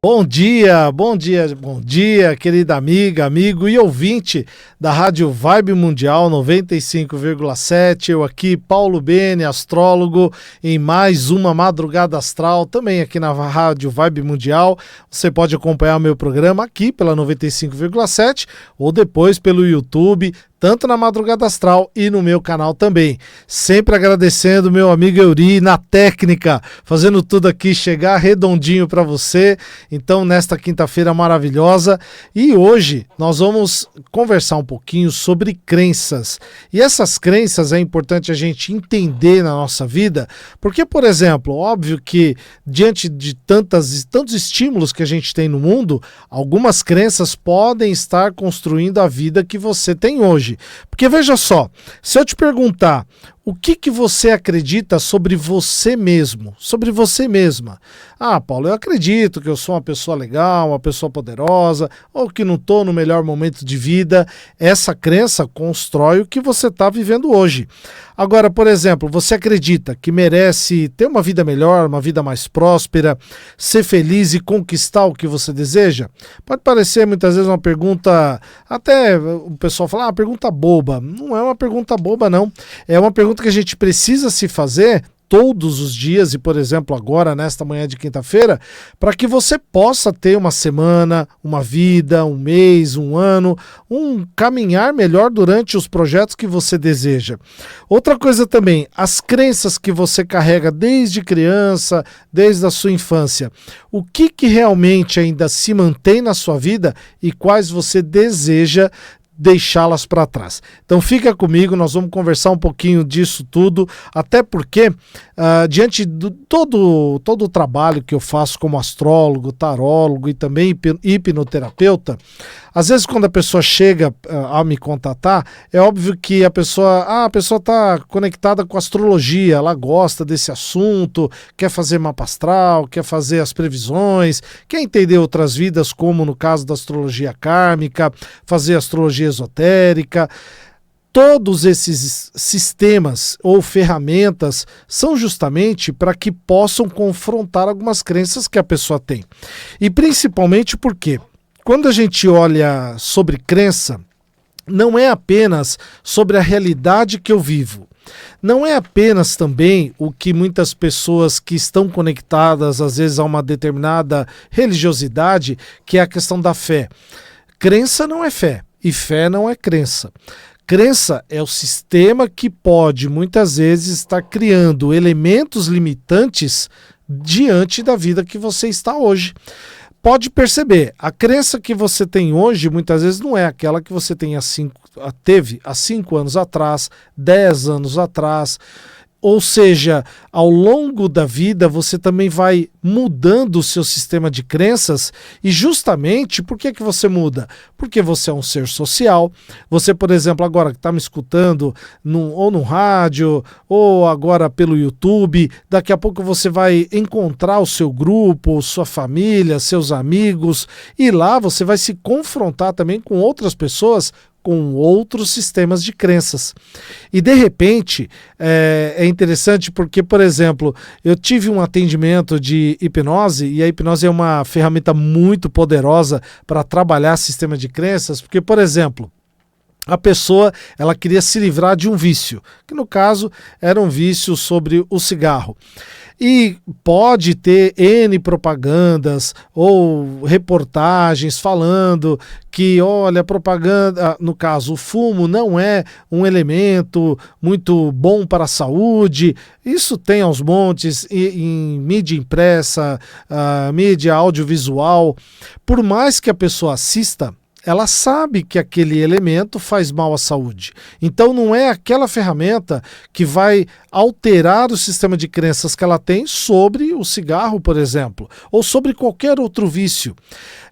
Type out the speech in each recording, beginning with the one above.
Bom dia, bom dia, bom dia, querida amiga, amigo e ouvinte da Rádio Vibe Mundial 95,7. Eu aqui, Paulo Bene, astrólogo, em mais uma Madrugada Astral, também aqui na Rádio Vibe Mundial. Você pode acompanhar o meu programa aqui pela 95,7 ou depois pelo YouTube, tanto na Madrugada Astral e no meu canal também. Sempre agradecendo meu amigo Euri na técnica, fazendo tudo aqui chegar redondinho para você. Então, nesta quinta-feira maravilhosa, e hoje nós vamos conversar um pouquinho sobre crenças. E essas crenças é importante a gente entender na nossa vida, porque, por exemplo, óbvio que diante de tantos estímulos que a gente tem no mundo, algumas crenças podem estar construindo a vida que você tem hoje. Porque veja só, se eu te perguntar o que você acredita sobre você mesmo, sobre você mesma? Ah, Paulo, eu acredito que eu sou uma pessoa legal, uma pessoa poderosa, ou que não estou no melhor momento de vida. Essa crença constrói o que você está vivendo hoje. Agora, por exemplo, você acredita que merece ter uma vida melhor, uma vida mais próspera, ser feliz e conquistar o que você deseja? Pode parecer muitas vezes uma pergunta, até o pessoal fala, uma pergunta boba. Não é uma pergunta boba, não. É uma pergunta que a gente precisa se fazer todos os dias e, por exemplo, agora, nesta manhã de quinta-feira, para que você possa ter uma semana, uma vida, um mês, um ano, um caminhar melhor durante os projetos que você deseja. Outra coisa também, as crenças que você carrega desde criança, desde a sua infância. O que realmente ainda se mantém na sua vida e quais você deseja deixá-las para trás. Então fica comigo, nós vamos conversar um pouquinho disso tudo, até porque diante de todo o trabalho que eu faço como astrólogo, tarólogo e também hipnoterapeuta, às vezes quando a pessoa chega a me contatar, é óbvio que a pessoa está conectada com a astrologia, ela gosta desse assunto, quer fazer mapa astral, quer fazer as previsões, quer entender outras vidas, como no caso da astrologia kármica, fazer astrologia esotérica. Todos esses sistemas ou ferramentas são justamente para que possam confrontar algumas crenças que a pessoa tem. E principalmente porque quando a gente olha sobre crença, não é apenas sobre a realidade que eu vivo. Não é apenas também o que muitas pessoas que estão conectadas às vezes a uma determinada religiosidade, que é a questão da fé. Crença não é fé e fé não é crença. Crença é o sistema que pode muitas vezes estar criando elementos limitantes diante da vida que você está hoje. Pode perceber, a crença que você tem hoje muitas vezes não é aquela que você teve há 5 anos atrás, 10 anos atrás. Ou seja, ao longo da vida você também vai mudando o seu sistema de crenças. E justamente, por que você muda? Porque você é um ser social. Você, por exemplo, agora que está me escutando ou no rádio, ou agora pelo YouTube, daqui a pouco você vai encontrar o seu grupo, sua família, seus amigos, e lá você vai se confrontar também com outras pessoas com outros sistemas de crenças. E de repente, é interessante porque, por exemplo, eu tive um atendimento de hipnose, e a hipnose é uma ferramenta muito poderosa para trabalhar sistema de crenças, porque, por exemplo, a pessoa ela queria se livrar de um vício, que no caso era um vício sobre o cigarro. E pode ter N propagandas ou reportagens falando que, olha, propaganda, no caso, o fumo não é um elemento muito bom para a saúde. Isso tem aos montes em mídia impressa, mídia audiovisual. Por mais que a pessoa assista, ela sabe que aquele elemento faz mal à saúde. Então não é aquela ferramenta que vai alterar o sistema de crenças que ela tem sobre o cigarro, por exemplo, ou sobre qualquer outro vício.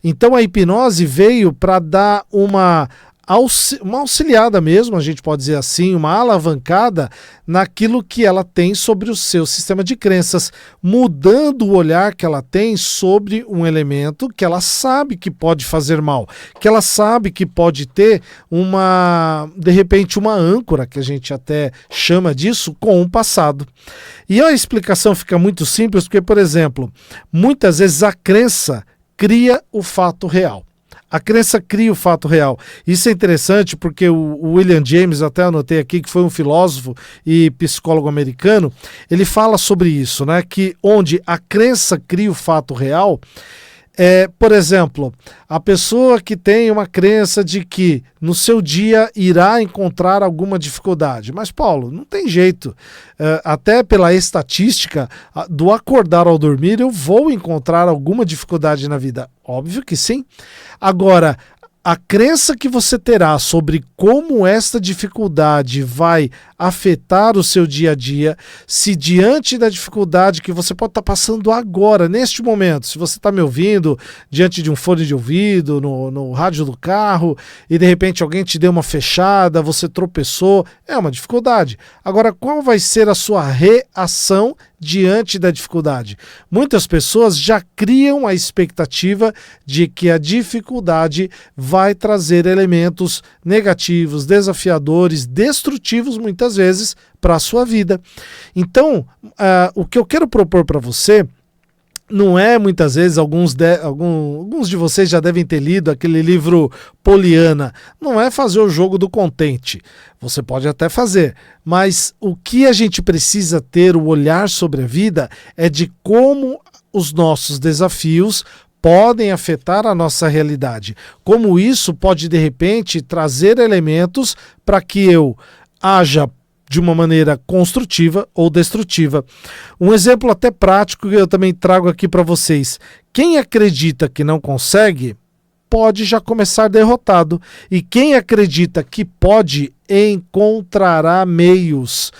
Então a hipnose veio para dar uma auxiliada mesmo, a gente pode dizer assim, uma alavancada naquilo que ela tem sobre o seu sistema de crenças, mudando o olhar que ela tem sobre um elemento que ela sabe que pode fazer mal, que ela sabe que pode ter de repente uma âncora, que a gente até chama disso, com o passado. E a explicação fica muito simples, porque, por exemplo, muitas vezes a crença cria o fato real. A crença cria o fato real. Isso é interessante porque o William James, até anotei aqui, que foi um filósofo e psicólogo americano, ele fala sobre isso, né? Que onde a crença cria o fato real, por exemplo, a pessoa que tem uma crença de que no seu dia irá encontrar alguma dificuldade. Mas, Paulo, não tem jeito. Até pela estatística, do acordar ao dormir, eu vou encontrar alguma dificuldade na vida. Óbvio que sim. Agora, a crença que você terá sobre como esta dificuldade vai afetar o seu dia a dia, se diante da dificuldade que você pode estar passando agora, neste momento, se você está me ouvindo diante de um fone de ouvido, no rádio do carro, e de repente alguém te deu uma fechada, você tropeçou, é uma dificuldade. Agora, qual vai ser a sua reação diante da dificuldade? Muitas pessoas já criam a expectativa de que a dificuldade vai trazer elementos negativos, desafiadores, destrutivos muitas vezes para a sua vida. Então, o que eu quero propor para você não é, muitas vezes, alguns de vocês já devem ter lido aquele livro Poliana, não é fazer o jogo do contente. Você pode até fazer, mas o que a gente precisa ter, o olhar sobre a vida, é de como os nossos desafios podem afetar a nossa realidade. Como isso pode, de repente, trazer elementos para que eu haja de uma maneira construtiva ou destrutiva. Um exemplo até prático que eu também trago aqui para vocês. Quem acredita que não consegue, pode já começar derrotado. E quem acredita que pode, encontrará meios.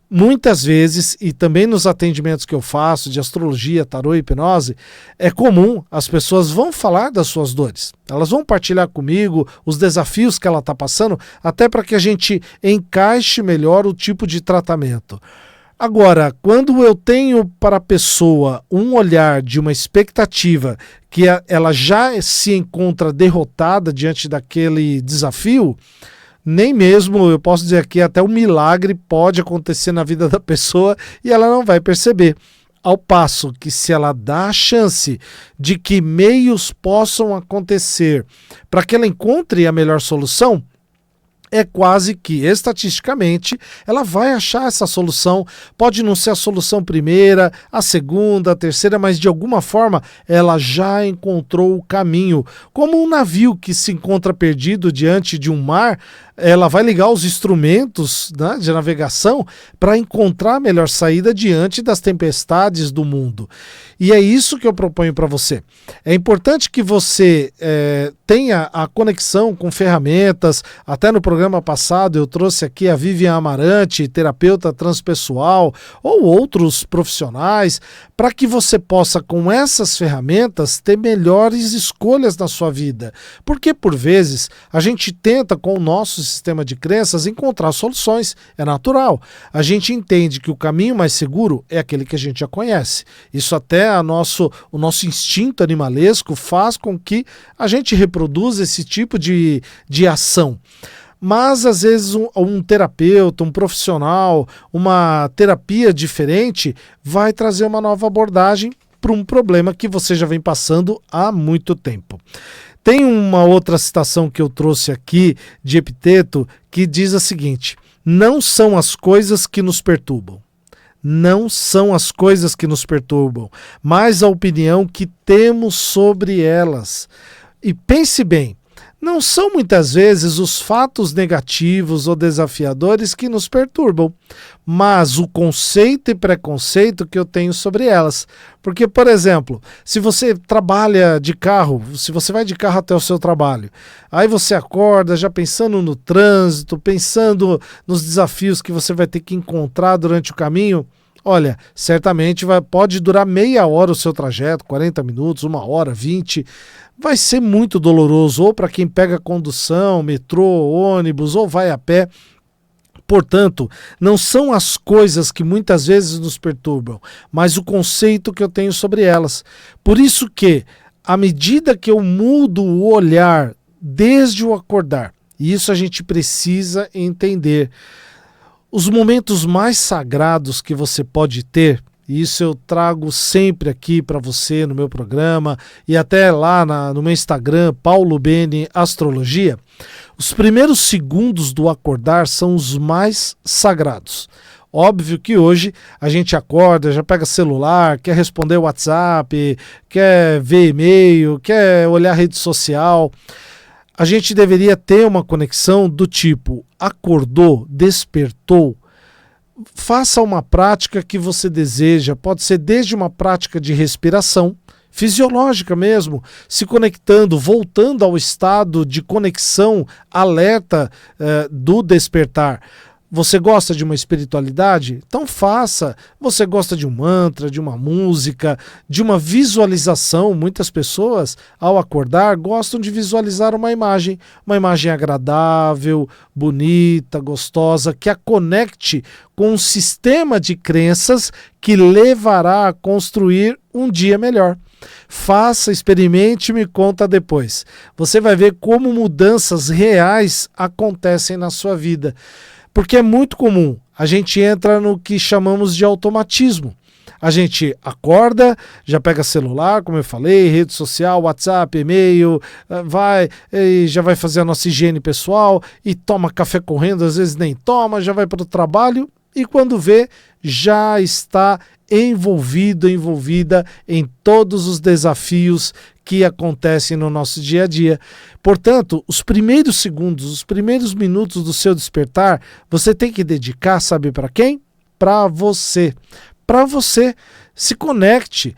Muitas vezes, e também nos atendimentos que eu faço de astrologia, tarô e hipnose, é comum, as pessoas vão falar das suas dores. Elas vão partilhar comigo os desafios que ela está passando, até para que a gente encaixe melhor o tipo de tratamento. Agora, quando eu tenho para a pessoa um olhar de uma expectativa que ela já se encontra derrotada diante daquele desafio, nem mesmo, eu posso dizer aqui, até um milagre pode acontecer na vida da pessoa e ela não vai perceber. Ao passo que, se ela dá a chance de que meios possam acontecer para que ela encontre a melhor solução, é quase que, estatisticamente, ela vai achar essa solução. Pode não ser a solução primeira, a segunda, a terceira, mas de alguma forma ela já encontrou o caminho. Como um navio que se encontra perdido diante de um mar, ela vai ligar os instrumentos, né, de navegação para encontrar a melhor saída diante das tempestades do mundo. E é isso que eu proponho para você. É importante que você tenha a conexão com ferramentas. Até no programa passado eu trouxe aqui a Vivian Amarante, terapeuta transpessoal, ou outros profissionais, para que você possa, com essas ferramentas, ter melhores escolhas na sua vida. Porque, por vezes, a gente tenta, com o nosso sistema de crenças, encontrar soluções. É natural. A gente entende que o caminho mais seguro é aquele que a gente já conhece. Isso até o nosso instinto animalesco faz com que a gente reproduza esse tipo de ação. Mas, às vezes, um terapeuta, um profissional, uma terapia diferente vai trazer uma nova abordagem para um problema que você já vem passando há muito tempo. Tem uma outra citação que eu trouxe aqui de Epiteto que diz a seguinte: não são as coisas que nos perturbam. Não são as coisas que nos perturbam, mas a opinião que temos sobre elas. E pense bem, não são muitas vezes os fatos negativos ou desafiadores que nos perturbam, mas o conceito e preconceito que eu tenho sobre elas. Porque, por exemplo, se você trabalha de carro, se você vai de carro até o seu trabalho, aí você acorda já pensando no trânsito, pensando nos desafios que você vai ter que encontrar durante o caminho. Olha, certamente pode durar meia hora o seu trajeto, 40 minutos, 1 hora, 20. Vai ser muito doloroso, ou para quem pega condução, metrô, ônibus, ou vai a pé. Portanto, não são as coisas que muitas vezes nos perturbam, mas o conceito que eu tenho sobre elas. Por isso que, à medida que eu mudo o olhar desde o acordar, e isso a gente precisa entender, os momentos mais sagrados que você pode ter, e isso eu trago sempre aqui para você no meu programa e até lá no meu Instagram, Paulo Bene Astrologia, os primeiros segundos do acordar são os mais sagrados. Óbvio que hoje a gente acorda, já pega celular, quer responder o WhatsApp, quer ver e-mail, quer olhar rede social. A gente deveria ter uma conexão do tipo, acordou, despertou, faça uma prática que você deseja, pode ser desde uma prática de respiração, fisiológica mesmo, se conectando, voltando ao estado de conexão alerta do despertar. Você gosta de uma espiritualidade? Então faça. Você gosta de um mantra, de uma música, de uma visualização? Muitas pessoas, ao acordar, gostam de visualizar uma imagem agradável, bonita, gostosa, que a conecte com um sistema de crenças que levará a construir um dia melhor. Faça, experimente e me conta depois. Você vai ver como mudanças reais acontecem na sua vida. Porque é muito comum, a gente entra no que chamamos de automatismo. A gente acorda, já pega celular, como eu falei, rede social, WhatsApp, e-mail, já vai fazer a nossa higiene pessoal e toma café correndo, às vezes nem toma, já vai para o trabalho e quando vê, já está envolvida em todos os desafios que acontecem no nosso dia a dia. Portanto, os primeiros segundos, os primeiros minutos do seu despertar, você tem que dedicar, sabe para quem? Para você. Para você. Se conecte.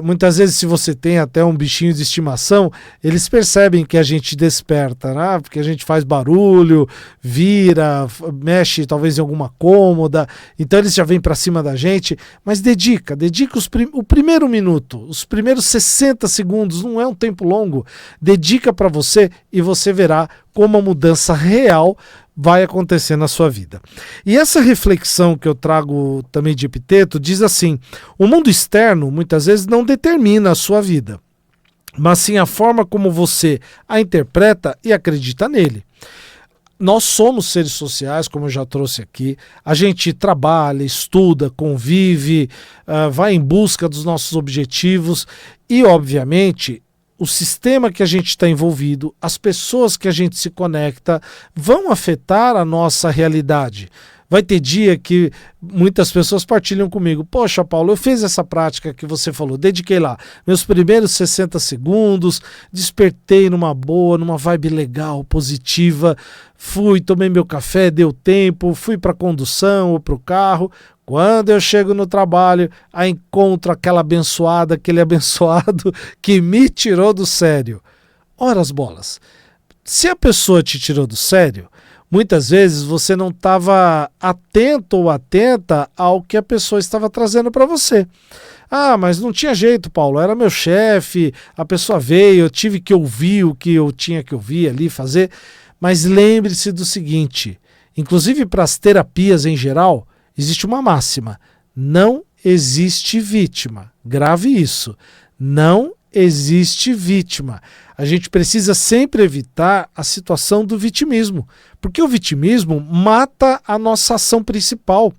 Muitas vezes, se você tem até um bichinho de estimação, eles percebem que a gente desperta, né? Porque a gente faz barulho, vira, mexe talvez em alguma cômoda, então eles já vêm para cima da gente, mas dedica o primeiro minuto, os primeiros 60 segundos, não é um tempo longo, dedica para você e você verá como a mudança real vai acontecer na sua vida. E essa reflexão que eu trago também de Epiteto diz assim: o mundo externo muitas vezes não determina a sua vida, mas sim a forma como você a interpreta e acredita nele. Nós somos seres sociais, como eu já trouxe aqui, a gente trabalha, estuda, convive, vai em busca dos nossos objetivos e, obviamente, o sistema que a gente está envolvido, as pessoas que a gente se conecta vão afetar a nossa realidade. Vai ter dia que muitas pessoas partilham comigo: poxa, Paulo, eu fiz essa prática que você falou, dediquei lá meus primeiros 60 segundos, despertei numa boa, numa vibe legal, positiva, fui, tomei meu café, deu tempo, fui para a condução ou para o carro. Quando eu chego no trabalho, aí encontro aquela abençoada, aquele abençoado que me tirou do sério. Ora as bolas. Se a pessoa te tirou do sério, muitas vezes você não estava atento ou atenta ao que a pessoa estava trazendo para você. Ah, mas não tinha jeito, Paulo, era meu chefe, a pessoa veio, eu tive que ouvir o que eu tinha que ouvir ali, fazer. Mas lembre-se do seguinte, inclusive para as terapias em geral, existe uma máxima: não existe vítima. Grave isso. Não existe vítima. A gente precisa sempre evitar a situação do vitimismo, porque o vitimismo mata a nossa ação principal.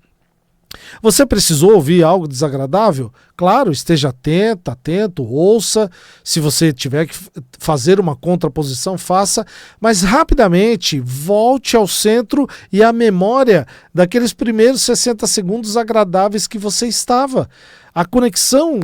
Você precisou ouvir algo desagradável? Claro, esteja atento, ouça. Se você tiver que fazer uma contraposição, faça, mas rapidamente volte ao centro e à memória daqueles primeiros 60 segundos agradáveis que você estava. A conexão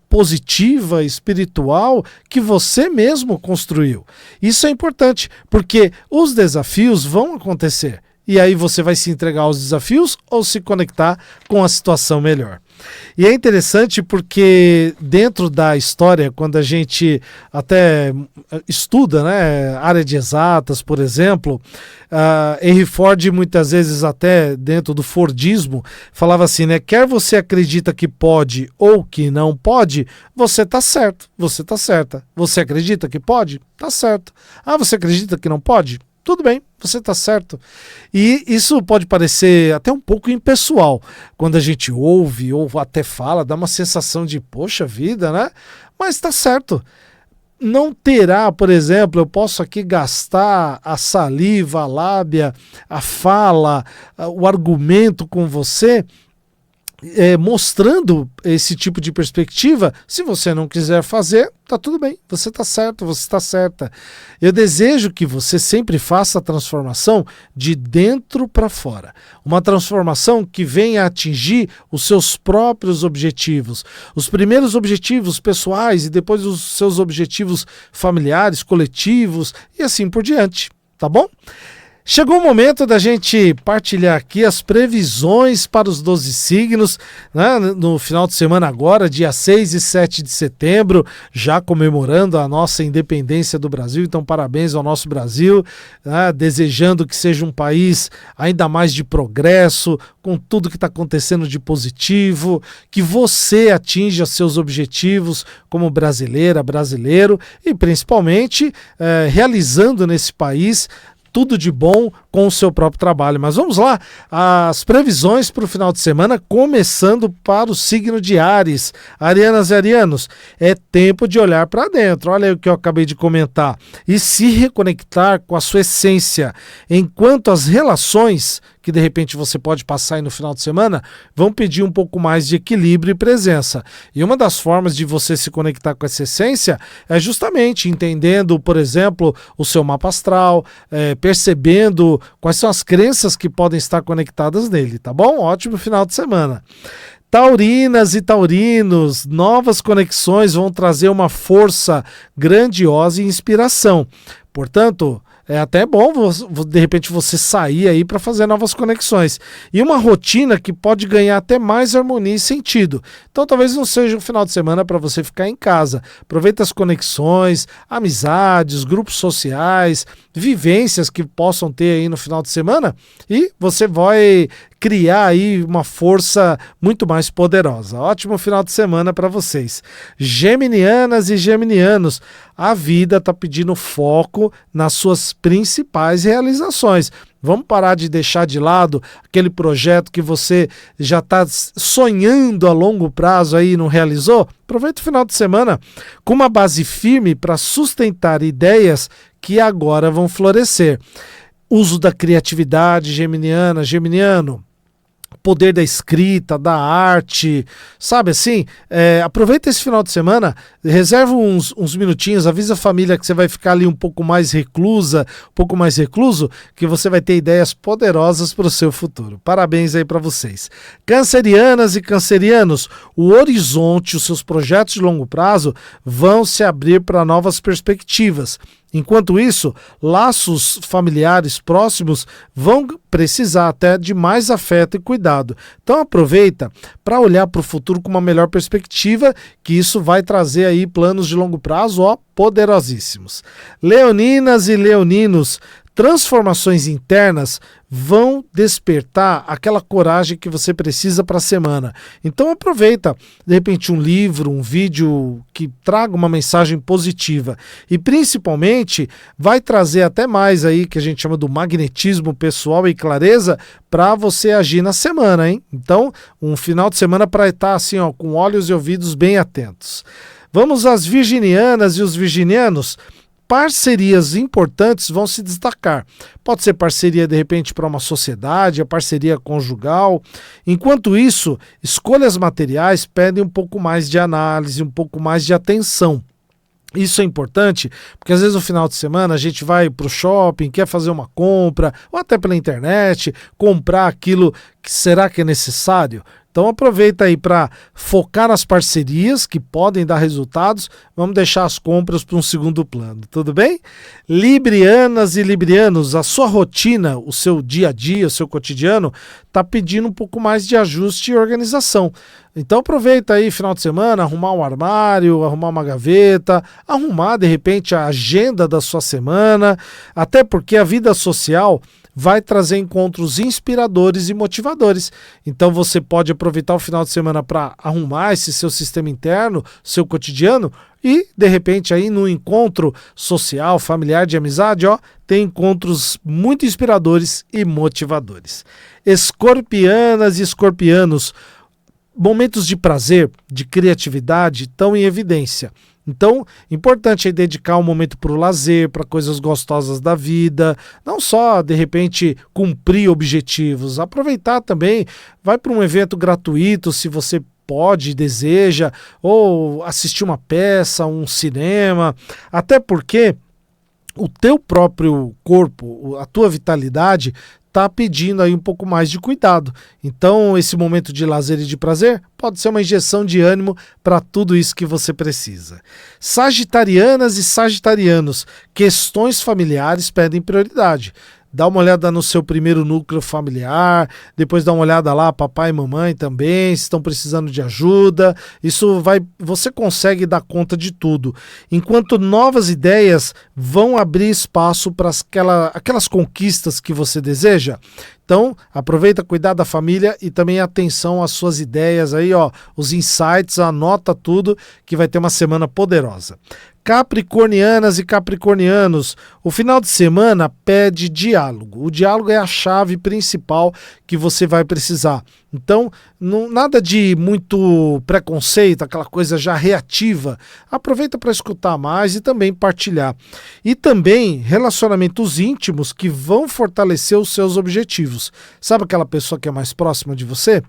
positiva, espiritual, que você mesmo construiu. Isso é importante, porque os desafios vão acontecer. E aí você vai se entregar aos desafios ou se conectar com a situação melhor. E é interessante porque dentro da história, quando a gente até estuda, né, área de exatas, por exemplo, Henry Ford muitas vezes até dentro do Fordismo falava assim, né, quer você acredita que pode ou que não pode, você está certo, você está certa. Você acredita que pode? Está certo. Ah, você acredita que não pode? Tudo bem, você está certo. E isso pode parecer até um pouco impessoal. Quando a gente ouve ou até fala, dá uma sensação de, poxa vida, né? Mas está certo. Não terá, por exemplo, eu posso aqui gastar a saliva, a lábia, a fala, o argumento com você, mostrando esse tipo de perspectiva. Se você não quiser fazer, tá tudo bem, você tá certo, você está certa. Eu desejo que você sempre faça a transformação de dentro para fora. Uma transformação que venha atingir os seus próprios objetivos. Os primeiros objetivos pessoais e depois os seus objetivos familiares, coletivos e assim por diante, tá bom? Chegou o momento da gente partilhar aqui as previsões para os 12 signos, né? No final de semana agora, dia 6 e 7 de setembro, já comemorando a nossa independência do Brasil, então parabéns ao nosso Brasil, né? Desejando que seja um país ainda mais de progresso, com tudo que está acontecendo de positivo, que você atinja seus objetivos como brasileira, brasileiro e principalmente realizando nesse país tudo de bom com o seu próprio trabalho. Mas vamos lá, as previsões para o final de semana, começando para o signo de Áries. Arianas e arianos, é tempo de olhar para dentro, olha aí o que eu acabei de comentar, e se reconectar com a sua essência, enquanto as relações que de repente você pode passar aí no final de semana, vão pedir um pouco mais de equilíbrio e presença. E uma das formas de você se conectar com essa essência é justamente entendendo, por exemplo, o seu mapa astral, percebendo quais são as crenças que podem estar conectadas nele, tá bom? Ótimo final de semana. Taurinas e taurinos, novas conexões vão trazer uma força grandiosa e inspiração. Portanto, é até bom, de repente, você sair aí para fazer novas conexões. E uma rotina que pode ganhar até mais harmonia e sentido. Então, talvez não seja um final de semana para você ficar em casa. Aproveita as conexões, amizades, grupos sociais, vivências que possam ter aí no final de semana e você vai criar aí uma força muito mais poderosa. Ótimo final de semana para vocês. Geminianas e geminianos, a vida está pedindo foco nas suas principais realizações. Vamos parar de deixar de lado aquele projeto que você já está sonhando a longo prazo aí e não realizou? Aproveita o final de semana com uma base firme para sustentar ideias que agora vão florescer. Uso da criatividade geminiana, geminiano. Poder da escrita, da arte, sabe assim? Aproveita esse final de semana, reserva uns minutinhos, avisa a família que você vai ficar ali um pouco mais reclusa, um pouco mais recluso, que você vai ter ideias poderosas para o seu futuro. Parabéns aí para vocês. Cancerianas e cancerianos, o horizonte, os seus projetos de longo prazo vão se abrir para novas perspectivas. Enquanto isso, laços familiares próximos vão precisar até de mais afeto e cuidado. Então aproveita para olhar para o futuro com uma melhor perspectiva, que isso vai trazer aí planos de longo prazo, poderosíssimos. Leoninas e leoninos, transformações internas vão despertar aquela coragem que você precisa para a semana. Então aproveita, de repente, um livro, um vídeo que traga uma mensagem positiva e principalmente vai trazer até mais aí que a gente chama do magnetismo pessoal e clareza para você agir na semana, hein? Então, um final de semana para estar assim, com olhos e ouvidos bem atentos. Vamos às virginianas e os virginianos. Parcerias importantes vão se destacar. Pode ser parceria, de repente, para uma sociedade, a parceria conjugal. Enquanto isso, escolhas materiais pedem um pouco mais de análise, um pouco mais de atenção. Isso é importante, porque às vezes no final de semana a gente vai para o shopping, quer fazer uma compra, ou até pela internet, comprar aquilo que será que é necessário. Então aproveita aí para focar nas parcerias que podem dar resultados, vamos deixar as compras para um segundo plano, tudo bem? Librianas e librianos, a sua rotina, o seu dia a dia, o seu cotidiano, está pedindo um pouco mais de ajuste e organização. Então aproveita aí final de semana, arrumar um armário, arrumar uma gaveta, arrumar de repente a agenda da sua semana, até porque a vida social vai trazer encontros inspiradores e motivadores. Então você pode aproveitar o final de semana para arrumar esse seu sistema interno, seu cotidiano, e de repente aí no encontro social, familiar, de amizade, tem encontros muito inspiradores e motivadores. Escorpianas e escorpianos, momentos de prazer, de criatividade estão em evidência. Então, importante é dedicar um momento para o lazer, para coisas gostosas da vida, não só, de repente, cumprir objetivos, aproveitar também, vai para um evento gratuito, se você pode, deseja, ou assistir uma peça, um cinema, até porque o teu próprio corpo, a tua vitalidade está pedindo aí um pouco mais de cuidado. Então, esse momento de lazer e de prazer pode ser uma injeção de ânimo para tudo isso que você precisa. Sagitarianas e sagitarianos, questões familiares pedem prioridade. Dá uma olhada no seu primeiro núcleo familiar, depois dá uma olhada lá, papai e mamãe também, se estão precisando de ajuda. Você consegue dar conta de tudo. Enquanto novas ideias vão abrir espaço para aquelas conquistas que você deseja. Então, aproveita, cuidar da família e também atenção às suas ideias aí, ó, os insights, anota tudo que vai ter uma semana poderosa. Capricornianas e capricornianos, o final de semana pede diálogo. O diálogo é a chave principal que você vai precisar. Então, nada de muito preconceito, aquela coisa já reativa. Aproveita para escutar mais e também partilhar. E também relacionamentos íntimos que vão fortalecer os seus objetivos. Sabe aquela pessoa que é mais próxima de você?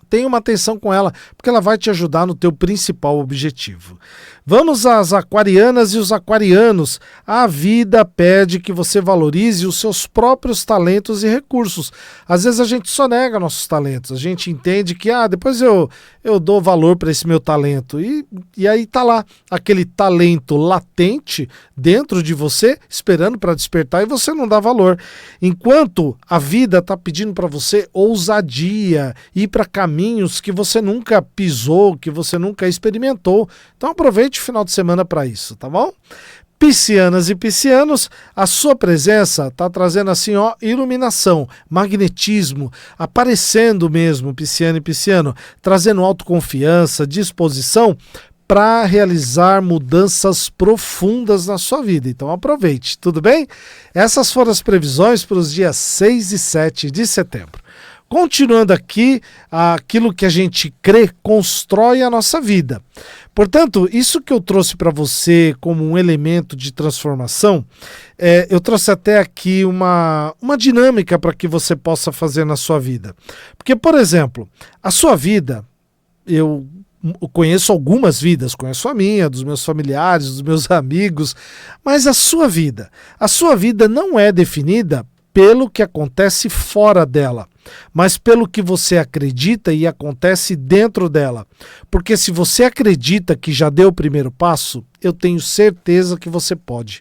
Tenha uma atenção com ela, porque ela vai te ajudar no teu principal objetivo. Vamos às aquarianas e os aquarianos. A vida pede que você valorize os seus próprios talentos e recursos. Às vezes a gente só nega nossos talentos, a gente entende que depois eu dou valor para esse meu talento. E aí tá lá, aquele talento latente dentro de você, esperando para despertar, e você não dá valor. Enquanto a vida está pedindo para você ousadia, ir para caminhos que você nunca pisou, que você nunca experimentou. Então aproveite o final de semana para isso, tá bom? Piscianas e piscianos, a sua presença está trazendo assim, ó, iluminação, magnetismo, aparecendo mesmo, pisciano e pisciano, trazendo autoconfiança, disposição para realizar mudanças profundas na sua vida. Então aproveite, tudo bem? Essas foram as previsões para os dias 6 e 7 de setembro. Continuando aqui, aquilo que a gente crê constrói a nossa vida. Portanto, isso que eu trouxe para você como um elemento de transformação, eu trouxe até aqui uma dinâmica para que você possa fazer na sua vida. Porque, por exemplo, a sua vida, eu conheço algumas vidas, conheço a minha, dos meus familiares, dos meus amigos, mas a sua vida não é definida pelo que acontece fora dela, mas pelo que você acredita e acontece dentro dela. Porque se você acredita que já deu o primeiro passo, eu tenho certeza que você pode.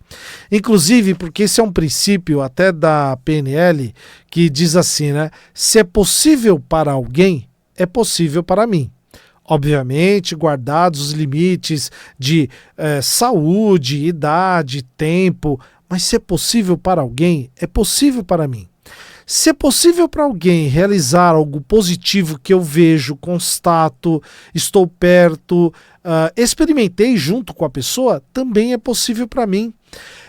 Inclusive, porque esse é um princípio até da PNL que diz assim, né? Se é possível para alguém, é possível para mim. Obviamente, guardados os limites de saúde, idade, tempo, mas se é possível para alguém, é possível para mim. Se é possível para alguém realizar algo positivo que eu vejo, constato, estou perto, experimentei junto com a pessoa, também é possível para mim.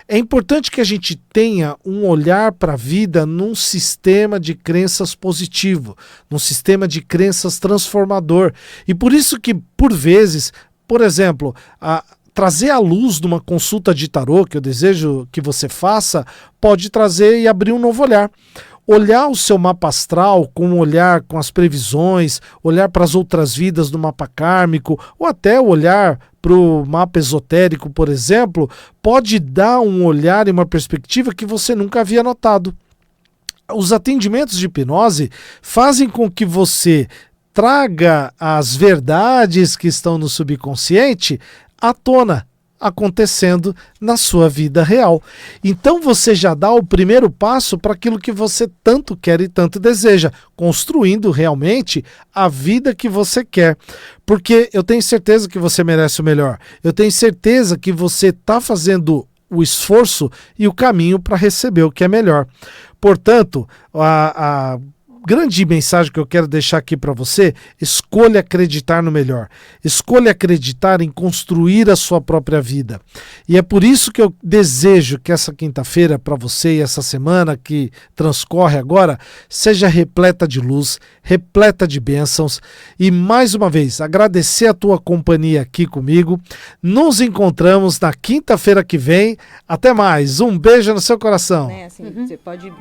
É importante que a gente tenha um olhar para a vida num sistema de crenças positivo, num sistema de crenças transformador. E por isso que, por vezes, por exemplo, trazer à luz numa consulta de tarô, que eu desejo que você faça, pode trazer e abrir um novo olhar. Olhar o seu mapa astral com um olhar com as previsões, olhar para as outras vidas do mapa kármico, ou até olhar para o mapa esotérico, por exemplo, pode dar um olhar e uma perspectiva que você nunca havia notado. Os atendimentos de hipnose fazem com que você traga as verdades que estão no subconsciente à tona, acontecendo na sua vida real. Então você já dá o primeiro passo para aquilo que você tanto quer e tanto deseja, construindo realmente a vida que você quer. Porque eu tenho certeza que você merece o melhor. Eu tenho certeza que você está fazendo o esforço e o caminho para receber o que é melhor. Portanto, grande mensagem que eu quero deixar aqui para você: escolha acreditar no melhor. Escolha acreditar em construir a sua própria vida. E é por isso que eu desejo que essa quinta-feira para você e essa semana que transcorre agora seja repleta de luz, repleta de bênçãos. E mais uma vez, agradecer a tua companhia aqui comigo. Nos encontramos na quinta-feira que vem. Até mais. Um beijo no seu coração. Né, assim, você pode